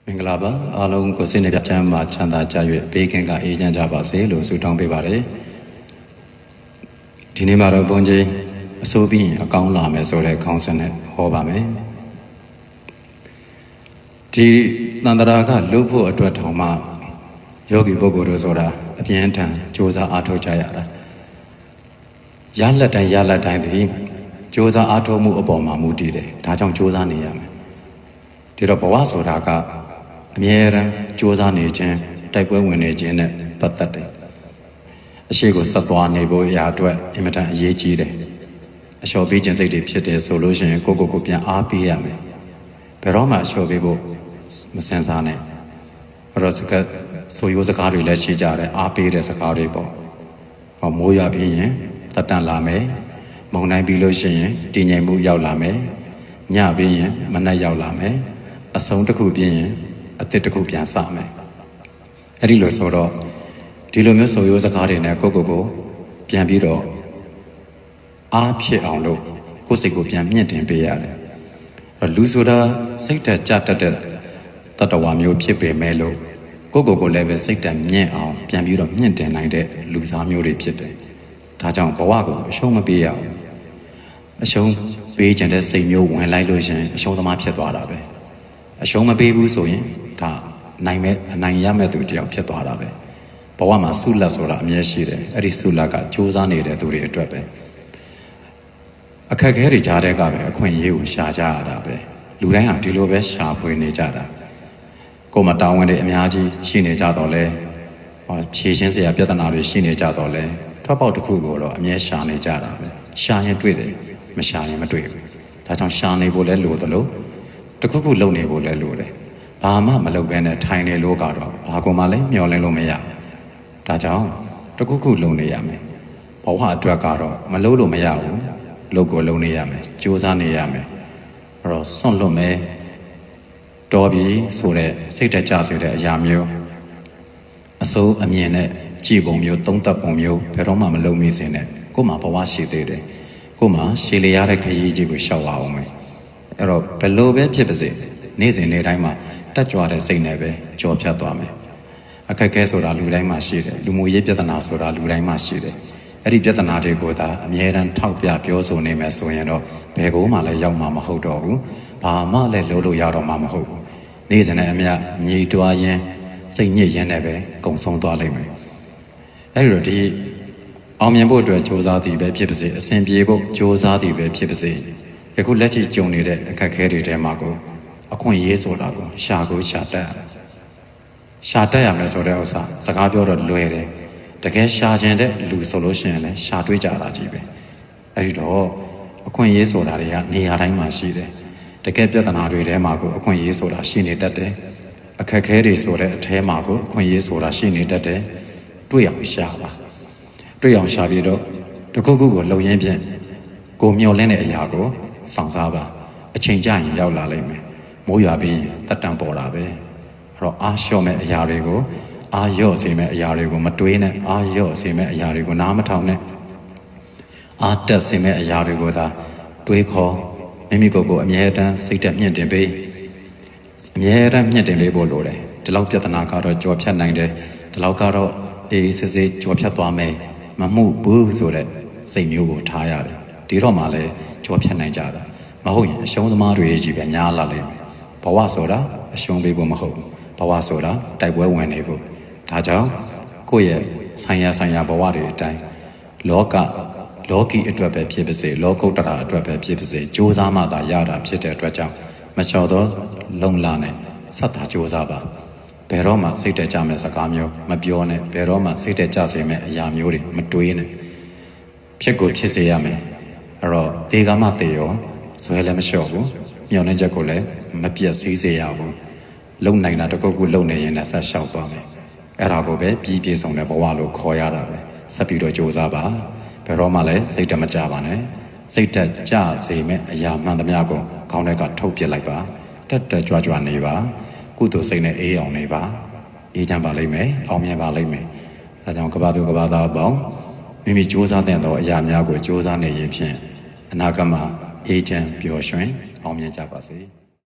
မင်္ဂလာပါအားလုံးကိုစိတ်နှပြချမ်းမှာချမ်းသာကြ၍ဘေးကင်းကအေးချမ်းကြပါစေလို့ဆုတောင်းပေးပါတယ်ဒီနေ့မှာတော့ဘုန်းကြီးအစိုးပြီးအကောင်းလာမယ်ဆိုတဲ့ခေါင်းစဉ်နဲ့ဟောပါမယ်ဒီတန်တရာကလုဖို့အတွက်ထောင်မှယောဂီပုဂ္ဂိုလ်တို့ဆိုတာအပြင်းထန်ကြိုးစားအားထုတ်ကြရတာရလက်တိုင်းဒီကြိုးစားအားထုတ်မှုအပေါ်မှာမူတည်တယ်ဒါကြောင့်ကြိုးစားနေရမယ်ဒီတော့ဘဝဆိုတာကအမြဲတမ်းကြိုးစားနေခြင်းတိုက်ပွဲဝင်နေခြင်းနဲ့ပတ်သက်တယ်အရှိကိုဆက်သွားနေဖို့အရာအတွက်အင်မတန်အရေးကြီးတယ်အလျှော်ပေးခြင်းစိတ်တွေဖြစ်တယ်ဆိုလို့ရှိရင်ကိုပြန်အားပေးရမယ်ဘယ်တော့မှအလျှော်ပေးဖို့မစင်စားနဲ့အဲ့တော့ဆိုရိုးစကားတွေလည်းရှိကြတယ်အားပေးတဲ့စကားတွေပေါ့ဟောမိုးရွာပြီးရင်တက်တန်လာမယ်မုန်တိုင်းပြီးလို့ရှိရင်တည်ငြိမ်မှုရောက်လာမယ်ညပြီးရင်မနက်ရောက်လာမယ်အဆုံးတစ်ခုပြီးရင်အသစ်တစ်ခုပြန်စမယ်အဲ့ဒီလိုဆိုတော့ဒီလိုမျိုးဆိုရိုးစကားတွေနဲ့ကိုပြန်ပြီးတော့အားဖြစ်အောင်လို့ကိုယ်စိတ်ကိုပြန်မြင့်တင်ပေးရတယ်လူဆိုတာစိတ်တက်ကြတတ်တဲ့တတ္တဝါမျိုးဖြစ်ပေမဲ့လို့ကိုလည်းပဲစိတ်တက်မြင့်အောင်ပြန်ပြီးတော့မြင့်တင်နိုင်တဲ့လူစားမျိုးတွေဖြစ်တယ်ဒါကြောင့်ဘဝကိုအရှုံးမပေးရဘူးအရှုံးပေးခြင်းတဲ့စိတ်မျိုးဝင်လိုက်လို့ရှင်အရှုံးသမားဖြစ်သွားတာပဲအရှုံးမပေးဘူးဆိုရင်ဒါအနိုင်ရမဲ့သူတယောက်ဖြစ်သွားတာပဲဘဝမှာဆုလက်ဆိုတာအမြဲရှိတယ်အဲ့ဒီဆုလက်ကစူးစမ်းနေတဲ့သူတွေအတွက်ပဲအခက်အခဲတွေကြားတဲ့ကပဲအခွင့်အရေးကိုရှာကြရတာပဲလူတိုင်းဟာဒီလိုပဲရှာဖွေနေကြတာကိုယ်မှာတာဝန်တွေအများကြီးရှိနေကြတော့လဲဖြေရှင်းစရာပြဿနာတွေရှိနေကြတော့လဲထွက်ပေါက်တစ်ခုကိုတော့အမြဲရှာနေကြတာပဲရှာရင်တွေ့တယ်မရှာရင်မတွေ့ဘူးဒါကြောင့်ရှာနေဖို့လဲလိုသလိုတစ်ခုလုပ်နေဖို့လဲလိုတယ်ဘာမှမလုပ်ဘဲနဲ့ထိုင်နေလို့ကတော့ဘာကုန်မှလည်းမျောလင်းလို့မရဒါကြောင့်တစ်ခုလုပ်နေရမယ်ဘဝအတွက်ကတော့မလုပ်လို့မရဘူးလုပ်ကိုလုပ်နေရမယ်ကြိုးစားနေရမယ်အဲ့တော့စွန့်လွတ်မယ်တော်ပြီဆိုတဲ့စိတ်တကြဆိုတဲ့အရာမျိုးအစိုးအမြင်နဲ့ကြည်ပုံမျိုးသုံးသပ်ပုံမျိုးဘယ်တော့မှမလုပ်မိစေနဲ့ကို့မှာဘဝရှိသေးတယ်ကို့မှာရှည်လျားတဲ့ခရီးကြီးကိုရှောက်အောင်မယ်အဲ့တော့ဘယ်လိုပဲဖြစ်ပါစေနေ့စဉ်နေ့တိုင်းမှာတက်ကြွတဲ့စိတ်နဲ့ပဲကြော်ဖြတ်သွားမယ်အခက်အခဲဆိုတာလူတိုင်းမှာရှိတယ်လူမှုရေးပြဿနာဆိုတာလူတိုင်းမှာရှိတယ်အဲ့ဒီပြဿနာတွေကိုသာအမြဲတမ်းထောက်ပြပြောဆိုနေမယ်ဆိုရင်တော့ဘယ်ကိုမှလည်းရောက်မှာမဟုတ်တော့ဘူးဘာမှလည်းလုပ်လို့ရတော့မှာမဟုတ်ဘူးနေ့စဉ်နဲ့အမျှညီတွားရင်းစိတ်ညစ်ရင်းနဲ့ပဲကုံဆုံးသွားလိမ့်မယ်အဲ့ဒီတော့ဒီအောင်မြင်ဖို့အတွက်စ조사သည်ပဲဖြစ်ပါစေအစဉ်ပြေဖို့စ조사သည်ပဲဖြစ်ပါစေယခုလက်ရှိကြုံနေတဲ့အခက်အခဲတွေထဲမှာကိုအခွင့်အရေးဆိုတာကိုရှာတက်ရမယ်ဆိုတဲ့ဥစ္စာစကားပြောတော့လွယ်တယ်တကယ်ရှာခြင်းတဲ့လူဆိုလို့ရှိရင်လည်းရှာတွေးကြတာကြီးပဲအဲ့ဒီတော့အခွင့်အရေးဆိုတာတွေကနေရာတိုင်းမှာရှိတယ်တကယ်ပြဿနာတွေထဲမှာကိုအခွင့်အရေးဆိုတာရှိနေတတ်တယ်အခက်အခဲတွေဆိုတဲ့အထဲမှာကိုအခွင့်အရေးဆိုတာရှိနေတတ်တယ်တွေ့အောင်ရှာပါတွေ့အောင်ရှာပြီးတော့တစ်ခုကိုလုံရင်းဖြင့်ကိုမျောလင်းတဲ့အရာကိုဆောင်စားပါအချိန်ကျရင်ရောက်လာလိမ့်မယ်မိုးရွာပြီးတက်တန်ပေါ်လာပဲအဲ့တော့အားလျှော့မဲ့အရာတွေကိုအားလျော့စေမဲ့အရာတွေကိုမတွေးနဲ့အားလျော့စေမဲ့အရာတွေကိုနားမထောင်နဲ့အားတက်စေမဲ့အရာတွေကိုသာတွေးခေါ်မိမိကိုယ်ကိုအမြဲတမ်းစိတ်တက်မြင့်တင်ပေးအမြဲတမ်းမြင့်တင်ပေးဖို့လိုတယ်ဒီလောက်ပြဿနာကတော့ကြော်ဖြတ်နိုင်တယ်ဒီလောက်ကတော့အေးစစ်စစ်ကြော်ဖြတ်သွားမယ်မမှုဘူးဆိုတဲ့စိတ်မျိုးကိုထားရတယ်ဒီတော့မှလည်းကြော်ဖြတ်နိုင်ကြတာမဟုတ်ရင်အရှုံးသမားတွေကြီးပဲညားလာလိမ့်မယ်ဘဝဆိုတာအရှုံးပေးဖို့မဟုတ်ဘူးဘဝဆိုတာတိုက်ပွဲဝင်နေဖို့ဒါကြောင့်ကိုယ့်ရဲ့ဆိုင်ရာဘဝတွေအတိုင်းလောကီအတွက်ပဲဖြစ်ပါစေလောကုတ္တရာအတွက်ပဲဖြစ်ပါစေကြိုးစားမှသာရတာဖြစ်တဲ့အတွက်ကြောင့်မလျှော်သောလုံလနဲ့ဆက်တာကြိုးစားပါဘယ်တော့မှစိတ်တကြမဲ့စကားမျိုးမပြောနဲ့ဘယ်တော့မှစိတ်တကြစေမဲ့အရာမျိုးတွေမတွေးနဲ့ဖြစ်ကိုဖြစ်စေရမယ်အဲ့တော့တေကမှတေရောဇွဲလည်းမလျှော့ဘူးမျောနှင်းချက်ကိုလည်းမပြတ်စည်းစေရဘူးလုံနိုင်တာတကုတ်လုံနေရင်လည်းဆက်လျှောက်သွားမယ်အဲ့ဒါကိုပဲပြီးပြည့်စုံတဲ့ဘဝလို့ခေါ်ရတာပဲဆက်ပြီးတော့ကြိုးစားပါဘယ်တော့မှလည်းစိတ်တမကြပါနဲ့စိတ်တက်ကြစေမဲ့အရာမှန်သမျှကိုခေါင်းထဲကထုတ်ပစ်လိုက်ပါတက်ကြွနေပါကုသိုလ်စိတ်နဲ့အေးအောင်နေပါအေးချမ်းပါလိမ့်မယ်အောင်မြင်ပါလိမ့်မယ်ဒါကြောင့်ကဘာသူကဘာသားပေါင်းမိမိစူးစမ်းတဲ့သောအရာများကိုစူးစမ်းနေရင်ဖြင့်အနာဂတ်မှာအေးချမ်းပျော်ရွှင်အောင်မြင်ကြပါစေ